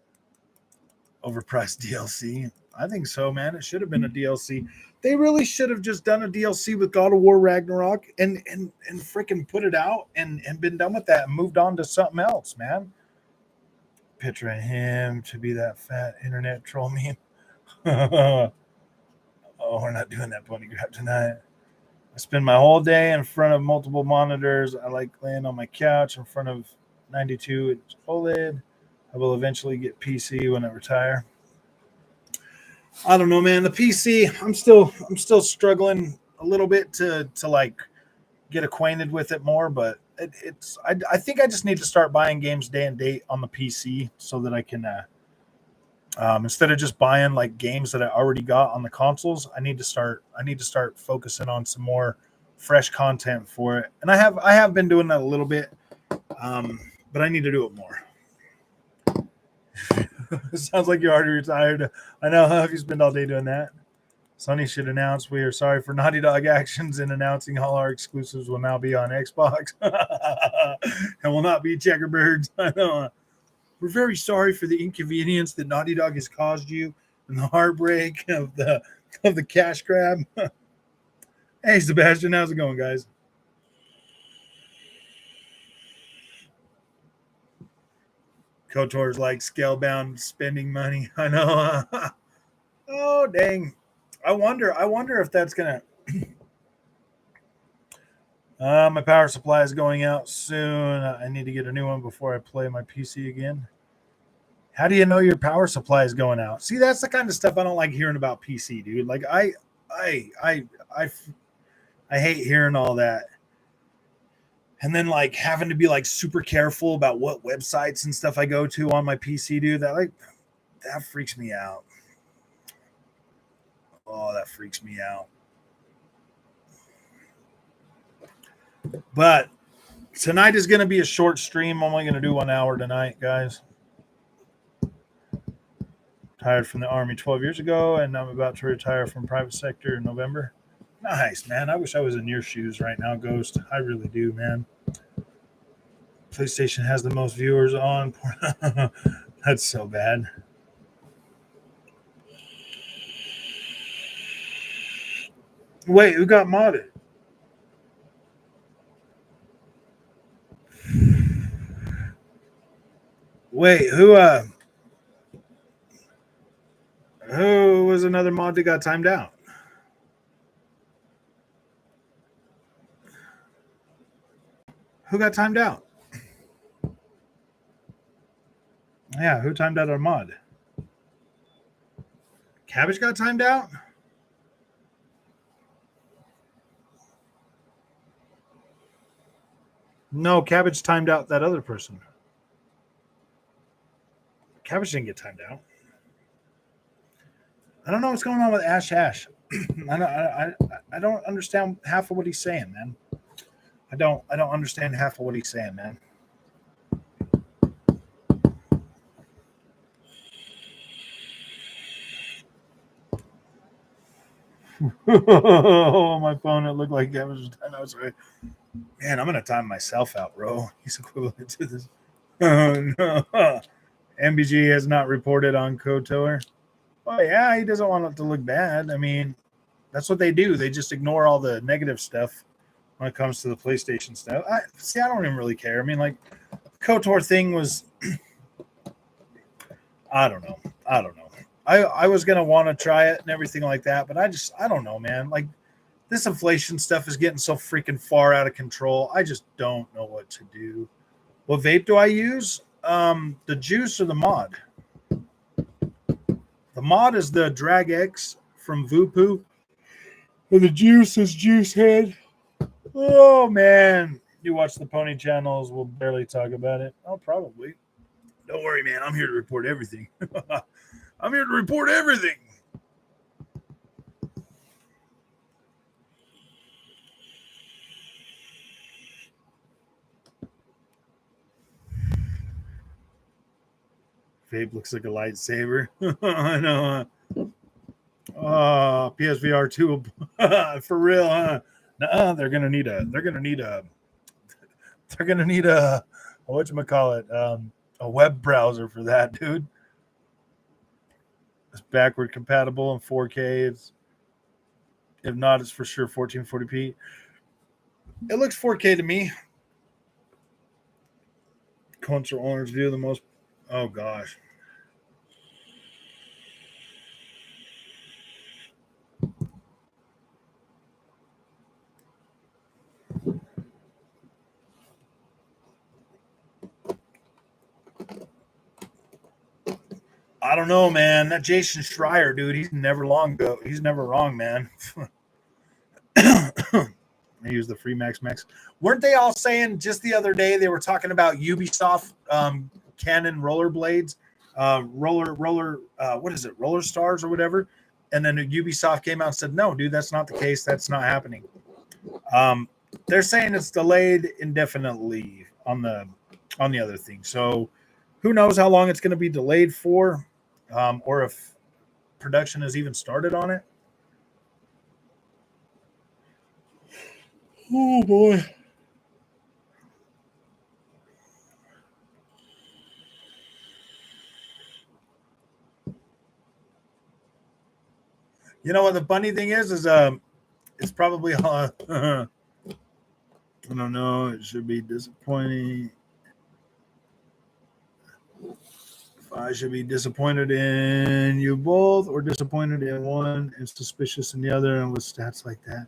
Overpriced DLC. I think so, man. It should have been a DLC. They really should have just done a DLC with God of War Ragnarok and freaking put it out and been done with that and moved on to something else, man. Picture of him to be that fat internet troll meme. Oh, we're not doing that pony grab tonight. I spend my whole day in front of multiple monitors. I like laying on my couch in front of 92-inch OLED. I will eventually get PC when I retire. I don't know, man. The PC, I'm still struggling a little bit to like get acquainted with it more, but I think I just need to start buying games day and date on the PC so that I can instead of just buying like games that I already got on the consoles, I need to start focusing on some more fresh content for it. And I have been doing that a little bit, but I need to do it more. It sounds like you're already retired. I know, huh? If you spend all day doing that. Sony should announce we are sorry for Naughty Dog actions in announcing all our exclusives will now be on Xbox and will not be checkerbirds. I know. We're very sorry for the inconvenience that Naughty Dog has caused you and the heartbreak of the cash grab. Hey, Sebastian, how's it going, guys? KOTOR's like scalebound spending money. I know. Oh, dang. I wonder if that's gonna. My power supply is going out soon. I need to get a new one before I play my PC again. How do you know your power supply is going out? See, that's the kind of stuff I don't like hearing about PC, dude. Like I hate hearing all that. And then like having to be like super careful about what websites and stuff I go to on my PC, dude. That freaks me out. Oh, that freaks me out. But tonight is going to be a short stream. I'm only going to do 1 hour tonight, guys. Retired from the Army 12 years ago, and I'm about to retire from private sector in November. Nice, man. I wish I was in your shoes right now, Ghost. I really do, man. PlayStation has the most viewers on. That's so bad. Wait, who got modded? Wait, who was another mod that got timed out? Who got timed out? Yeah, who timed out our mod? Cabbage got timed out? No, Cabbage timed out that other person. Cabbage didn't get timed out. I don't know what's going on with Ash. I don't understand half of what he's saying, man. I don't understand half of what he's saying, man. Oh, my phone, it looked like Cabbage was time out. Sorry. Man, I'm gonna time myself out, bro. He's equivalent to this. Oh no. MBG has not reported on KOTOR. Oh yeah, he doesn't want it to look bad. I mean, that's what they do. They just ignore all the negative stuff when it comes to the PlayStation stuff. I don't even really care. I mean, like, the KOTOR thing was, I don't know. I was gonna want to try it and everything like that, but I don't know, man. Like, this inflation stuff is getting so freaking far out of control. I just don't know what to do. What vape do I use? The juice or the mod? The mod is the Drag X from Vupu. And the juice is Juice Head. Oh, man. You watch the Pony channels, we'll barely talk about it. Oh, probably. Don't worry, man. I'm here to report everything. I'm here to report everything. Vape looks like a lightsaber. I know. Oh, PSVR 2 for real, huh? Nuh-uh, they're gonna need a whatchamacallit, a web browser for that, dude. It's backward compatible in 4K. If not, it's for sure 1440p. It looks 4K to me. Console owners view the most Oh gosh. I don't know, man. That Jason Schreier, dude, he's never wrong, man. They use the free Max. Weren't they all saying just the other day they were talking about Ubisoft Canon rollerblades, what is it, Roller Stars or whatever? And then Ubisoft came out and said, no, dude, that's not the case. That's not happening. Um, they're saying it's delayed indefinitely on the other thing. So who knows how long it's going to be delayed for, or if production has even started on it. Oh boy. You know what the funny thing is it's probably I don't know. It should be disappointing. I should be disappointed in you both, or disappointed in one and suspicious in the other, and with stats like that.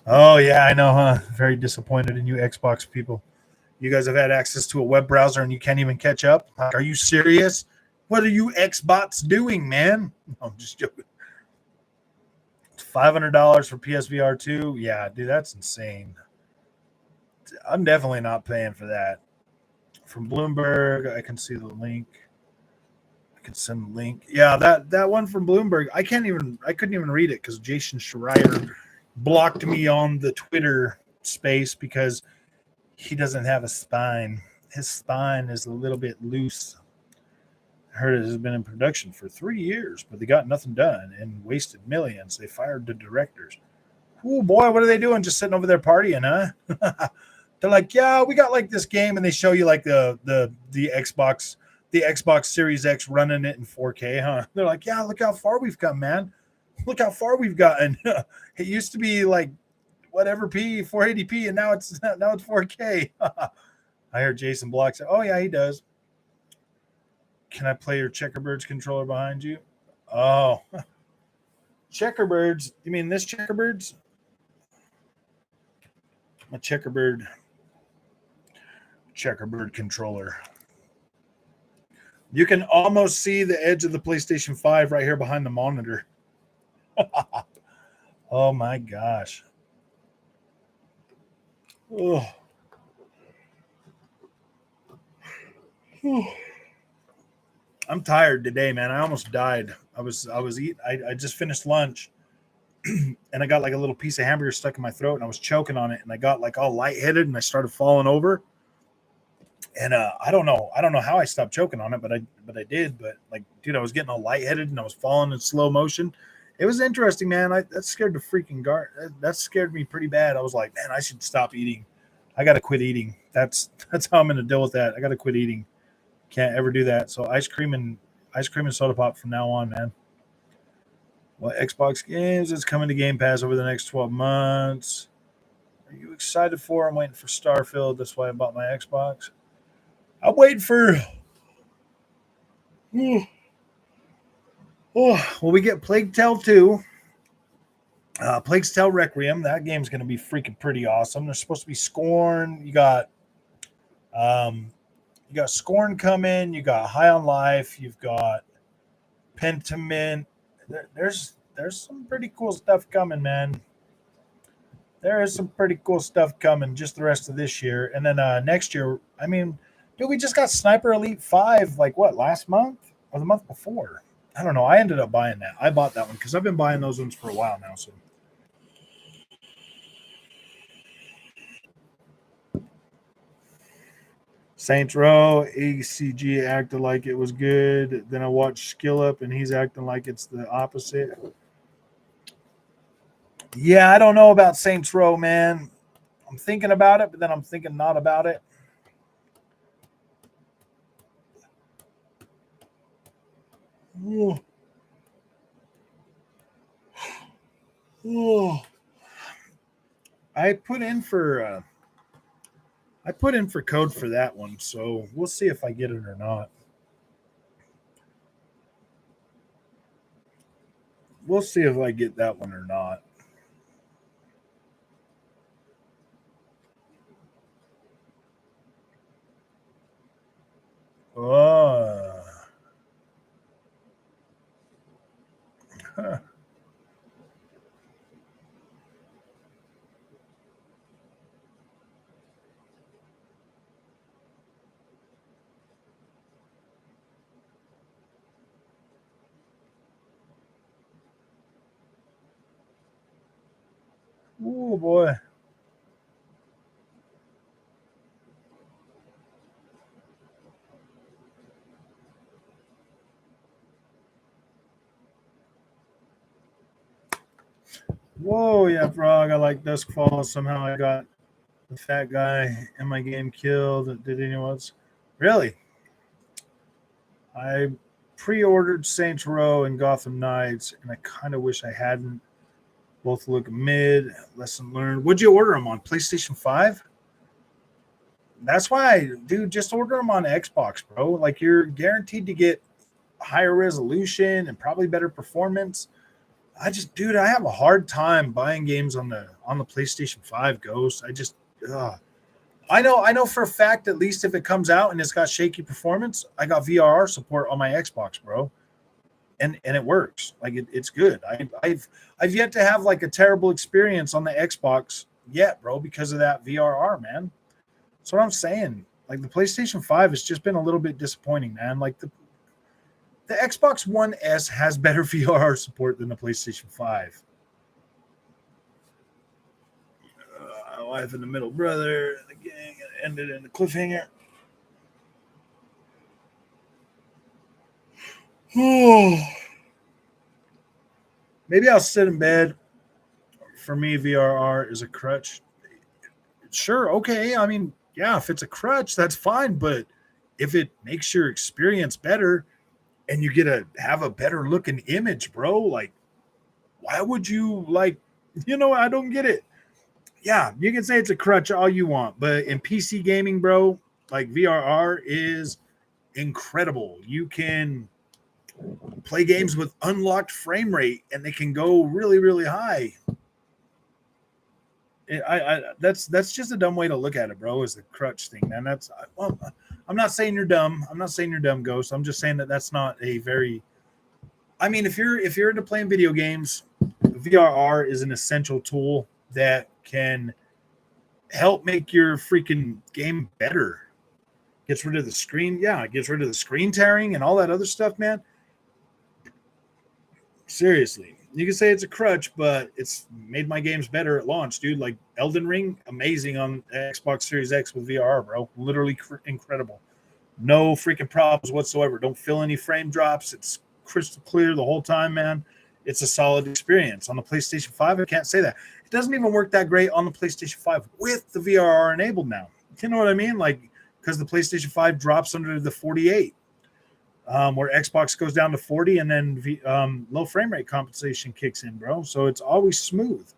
Oh yeah, I know, huh? Very disappointed in you, Xbox people. You guys have had access to a web browser and you can't even catch up. Like, are you serious? What are you Xbox doing, man? No, I'm just joking. $500 for PSVR 2. Yeah, dude, that's insane. I'm definitely not paying for that. From Bloomberg, I can see the link. I can send the link. Yeah, that one from Bloomberg. I couldn't even read it because Jason Schreier blocked me on the Twitter space because he doesn't have a spine. His spine is a little bit loose. I heard it has been in production for 3 years, but they got nothing done and wasted millions. They fired the directors. Oh boy, what are they doing? Just sitting over there partying, huh? They're like, yeah, we got like this game, and they show you like the Xbox Series X running it in 4K, huh? They're like, yeah, look how far we've come, man. Look how far we've gotten. It used to be like whatever 480p, and now it's 4K. I heard Jason Block say, "Oh yeah, he does." Can I play your Checkerbirds controller behind you? Oh, Checkerbirds. You mean this Checkerbirds? A Checkerbird controller. You can almost see the edge of the PlayStation 5 right here behind the monitor. Oh my gosh. Oh. I'm tired today, man. I almost died. I just finished lunch and I got like a little piece of hamburger stuck in my throat and I was choking on it and I got like all lightheaded and I started falling over. And I don't know how I stopped choking on it, but I did. But like, dude, I was getting all lightheaded and I was falling in slow motion. It was interesting, man. That scared the freaking guard. That scared me pretty bad. I was like, man, I should stop eating. I got to quit eating. That's how I'm going to deal with that. I got to quit eating. Can't ever do that. So ice cream and soda pop from now on, man. Well, Xbox games is coming to Game Pass over the next 12 months. Are you excited for? I'm waiting for Starfield. That's why I bought my Xbox. I'm waiting for. Oh, well, we get Plague Tale 2. Plague's Tale Requiem. That game's going to be freaking pretty awesome. There's supposed to be Scorn. Um, you got Scorn coming. You got High on Life. You've got Pentiment. There's some pretty cool stuff coming, man. There is some pretty cool stuff coming just the rest of this year. And then next year, I mean, dude, we just got Sniper Elite 5, like what, last month or the month before? I don't know. I ended up buying that. I bought that one because I've been buying those ones for a while now. So Saints Row, ACG acted like it was good. Then I watched Skill Up and he's acting like it's the opposite. Yeah, I don't know about Saints Row, man. I'm thinking about it, but then I'm thinking not about it. Oh, oh. I put in for I put in for code for that one, so we'll see if I get it or not. We'll see if I get that one or not. Oh, huh. Oh boy. Whoa, yeah, frog. I like Duskfall. Somehow I got the fat guy in my game killed. Did anyone else? Really? I pre-ordered Saints Row and Gotham Knights, and I kind of wish I hadn't. Both look mid. Lesson learned. Would you order them on PlayStation 5? That's why, dude, just order them on Xbox, bro. Like you're guaranteed to get higher resolution and probably better performance. Dude, I have a hard time buying games on the PlayStation 5 Ghost. Ugh. I know for a fact, at least if it comes out and it's got shaky performance, I got VRR support on my Xbox, bro. And it works. Like it's good. I've yet to have like a terrible experience on the Xbox yet, bro, because of that VRR, man. That's what I'm saying. Like the PlayStation 5 has just been a little bit disappointing, man. Like the Xbox One S has better VRR support than the PlayStation 5. Wife and the middle brother, the gang ended in the cliffhanger. Maybe I'll sit in bed. For me, VRR is a crutch. Sure, okay. I mean, yeah, if it's a crutch, that's fine. But if it makes your experience better and you get to have a better looking image, bro, like, why would you like, I don't get it. Yeah, you can say it's a crutch all you want, but in PC gaming, bro, like VRR is incredible. You can play games with unlocked frame rate and they can go really, really high. That's just a dumb way to look at it, bro. Is the crutch thing, man? Well, I'm not saying you're dumb. I'm not saying you're dumb, Ghost. I'm just saying that that's not a very. I mean, if you're into playing video games, VRR is an essential tool that can help make your freaking game better. Gets rid of the screen, yeah, it gets rid of the screen tearing and all that other stuff, man. Seriously, you can say it's a crutch, but it's made my games better at launch, dude. Like Elden Ring, amazing on Xbox Series X with VR, bro. Literally incredible. No freaking problems whatsoever. Don't feel any frame drops. It's crystal clear the whole time, man. It's a solid experience. On the PlayStation 5, I can't say that. It doesn't even work that great on the PlayStation 5 with the VRR enabled now. You know what I mean? Like, because the PlayStation 5 drops under the 48, where Xbox goes down to 40, and then low frame rate compensation kicks in, bro. So it's always smooth.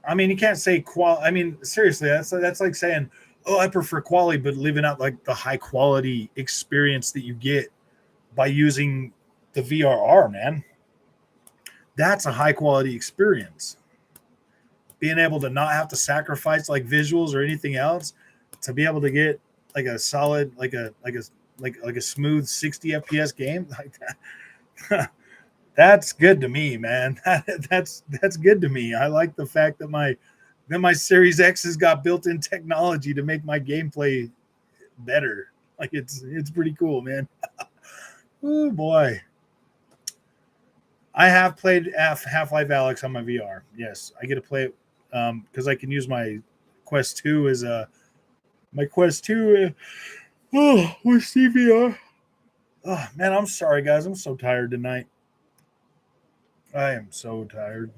I mean, you can't say quality. I mean, seriously, that's like saying, "Oh, I prefer quality," but leaving out like the high quality experience that you get by using the VRR, man. That's a high quality experience. Being able to not have to sacrifice like visuals or anything else to be able to get like a solid, like a smooth 60 FPS game like that. That's good to me, man. That's good to me. I like the fact that my Series X has got built-in technology to make my gameplay better. Like it's pretty cool, man. Oh boy. I have played Half-Life Alyx on my VR. Yes, I get to play it because I can use my Quest 2 as a my Quest 2 with CVR. Oh man, I'm sorry guys. I'm so tired tonight. I am so tired.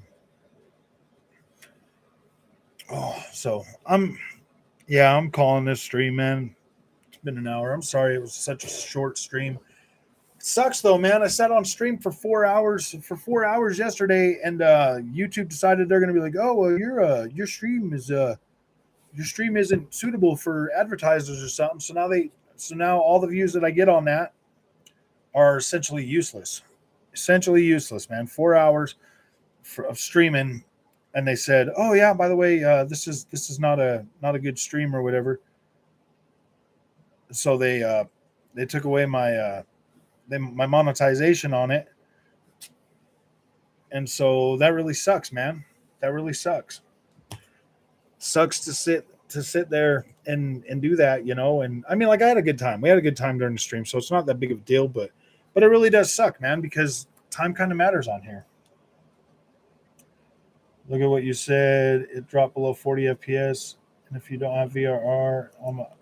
I'm calling this stream, man. It's been an hour. I'm sorry it was such a short stream. Sucks though, man. I sat on stream for 4 hours yesterday, and YouTube decided they're going to be like, "Oh, well, your stream isn't suitable for advertisers or something." So now all the views that I get on that are essentially useless. Essentially useless, man. 4 hours of streaming, and they said, "Oh yeah, by the way, this is not a good stream or whatever." So they took away my monetization on it, and so that really sucks, man. That really sucks. Sucks to sit there and do that, And I mean, like, I had a good time. We had a good time during the stream, so it's not that big of a deal, but it really does suck, man, because time kind of matters on here. Look at what you said. It dropped below 40 FPS, and if you don't have VRR,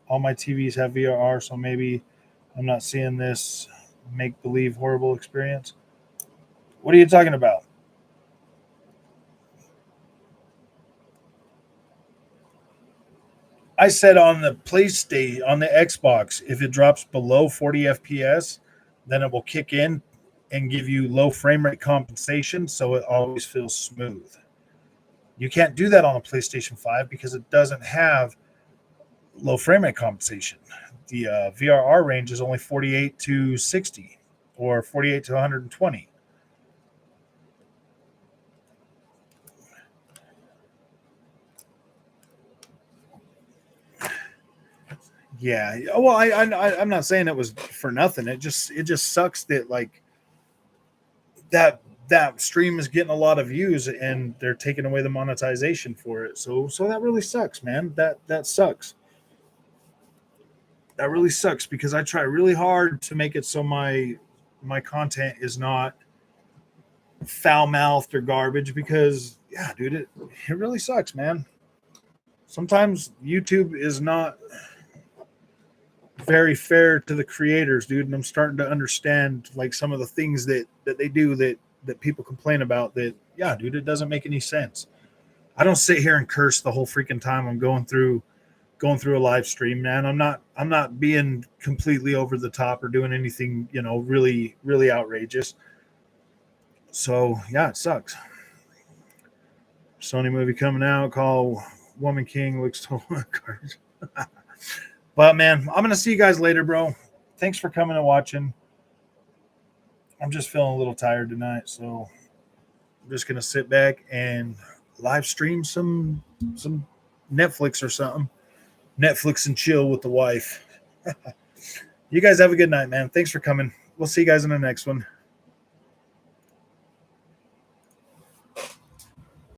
all my TVs have VRR, so maybe I'm not seeing this make believe horrible experience. What are you talking about? I said on the PlayStation, on the Xbox, if it drops below 40 FPS, then it will kick in and give you low frame rate compensation, so it always feels smooth. You can't do that on a PlayStation 5 because it doesn't have low frame rate compensation. The VRR range is only 48 to 60 or 48 to 120. Yeah. Well, I'm not saying it was for nothing. It just sucks that like that stream is getting a lot of views and they're taking away the monetization for it. So that really sucks, man. That sucks. That really sucks because I try really hard to make it so my content is not foul mouthed or garbage because yeah, dude, it really sucks, man. Sometimes YouTube is not very fair to the creators, dude, and I'm starting to understand like some of the things that they do that people complain about that yeah, dude, it doesn't make any sense. I don't sit here and curse the whole freaking time I'm going through a live stream, man. I'm not being completely over the top or doing anything, really really outrageous. So, yeah, it sucks. Sony movie coming out called Woman King looks totally garbage. But man, I'm gonna see you guys later, bro. Thanks for coming and watching. I'm just feeling a little tired tonight, so I'm just gonna sit back and live stream some Netflix or something. Netflix and chill with the wife. You guys have a good night, man. Thanks for coming. We'll see you guys in the next one.